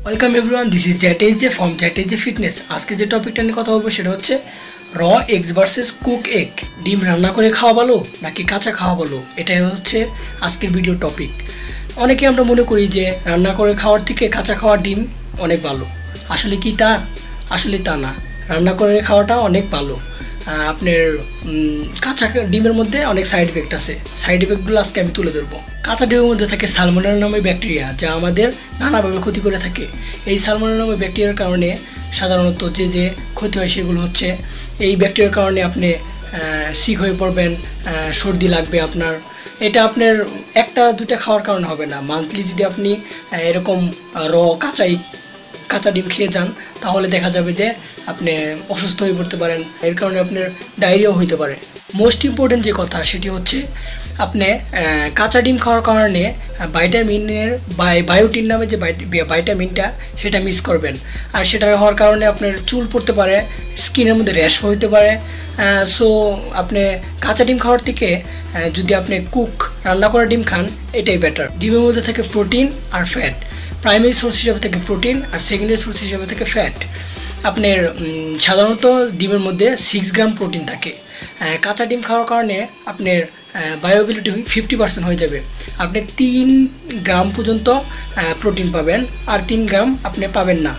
Welcome everyone, this is জ্যাটেজে from জ্যাটেজে fitness. আজকে যে টপিকটা নিয়ে কথা বলবো সেটা হচ্ছে র এগস ভার্সেস কুক এগ। ডিম রান্না করে খাওয়া ভালো নাকি কাঁচা খাওয়া ভালো, এটাই হচ্ছে আজকের ভিডিও টপিক। অনেকে আমরা মনে করি যে রান্না করে খাওয়ার থেকে কাঁচা খাওয়ার ডিম অনেক ভালো। আসলে কি তা? আসলে তা না, রান্না করে খাওয়াটা অনেক ভালো। আপনার কাঁচা ডিমের মধ্যে অনেক সাইড ইফেক্ট আছে। সাইড ইফেক্টগুলো আজকে আমি তুলে ধরবো। কাঁচা ডিমের মধ্যে থাকে সালমোনেলা নামে ব্যাকটেরিয়া, যা আমাদের নানাভাবে ক্ষতি করে থাকে। এই সালমোনেলা নামে ব্যাকটেরিয়ার কারণে সাধারণত যে ক্ষতি হয় সেগুলো হচ্ছে, এই ব্যাকটেরিয়ার কারণে আপনি সিক হয়ে পড়বেন, সর্দি লাগবে আপনার। এটা আপনার একটা দুটা খাওয়ার কারণে হবে না। মান্থলি যদি আপনি এরকম কাঁচা ডিম খেয়ে যান তাহলে দেখা যাবে যে আপনি অসুস্থ হয়ে পড়তে পারেন। এর কারণে আপনার ডায়রিয়াও হইতে পারে। মোস্ট ইম্পর্টেন্ট যে কথা সেটি হচ্ছে, আপনি কাঁচা ডিম খাওয়ার কারণে ভাইটামিনের বায়োটিন নামে যে ভাইটামিনটা সেটা মিস করবেন। আর সেটা হওয়ার কারণে আপনার চুল পড়তে পারে, স্কিনের মধ্যে র্যাশ হইতে পারে। সো আপনি কাঁচা ডিম খাওয়ার থেকে যদি আপনি রান্না করা ডিম খান, এটাই বেটার। ডিমের মধ্যে থাকে প্রোটিন আর ফ্যাট। প্রাইমারি সোর্স হিসাবে থাকে প্রোটিন আর সেকেন্ডারি সোর্স হিসাবে থাকে ফ্যাট। আপনার সাধারণত ডিমের মধ্যে 6 গ্রাম প্রোটিন থাকে। কাঁচা ডিম খাওয়ার কারণে আপনার বায়োবিলিটি 50% হয়ে যাবে। আপনি 3 গ্রাম পর্যন্ত প্রোটিন পাবেন, আর 3 গ্রাম আপনি পাবেন না।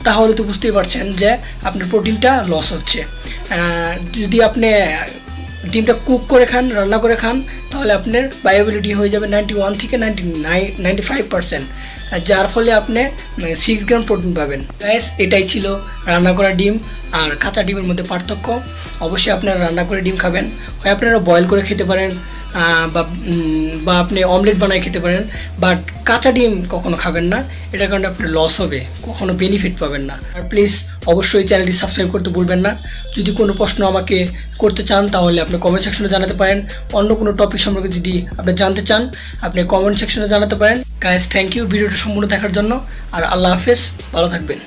তাহলে তো বুঝতেই পারছেন যে আপনার প্রোটিনটা লস হচ্ছে। যদি আপনি ডিমটা কুক করে খান, রান্না করে খান, তাহলে আপনার বায়োবিলিটি হয়ে যাবে 91 থেকে 95%, যার ফলে আপনি 6 গ্রাম প্রোটিন পাবেন। গাইস, এটাই ছিল রান্না করা ডিম আর কাঁচা ডিমের মধ্যে পার্থক্য। অবশ্যই আপনারা রান্না করে ডিম খাবেন, হয় আপনারা বয়েল করে খেতে পারেন বা আপনি অমলেট বানায় খেতে পারেন, বাট কাঁচা ডিম কখনো খাবেন না। এটার কারণে আপনার লস হবে, কখনো বেনিফিট পাবেন না। আর প্লিজ অবশ্যই চ্যানেলটি সাবস্ক্রাইব করতে ভুলবেন না। যদি কোনো প্রশ্ন আমাকে করতে চান তাহলে আপনি কমেন্ট সেকশনে জানাতে পারেন। অন্য কোনো টপিক সম্পর্কে যদি আপনি জানতে চান, আপনি কমেন্ট সেকশনে জানাতে পারেন। গাইস, থ্যাংক ইউ ভিডিওটা সম্পূর্ণ দেখার জন্য। আর আল্লাহ হাফেজ, ভালো থাকবেন।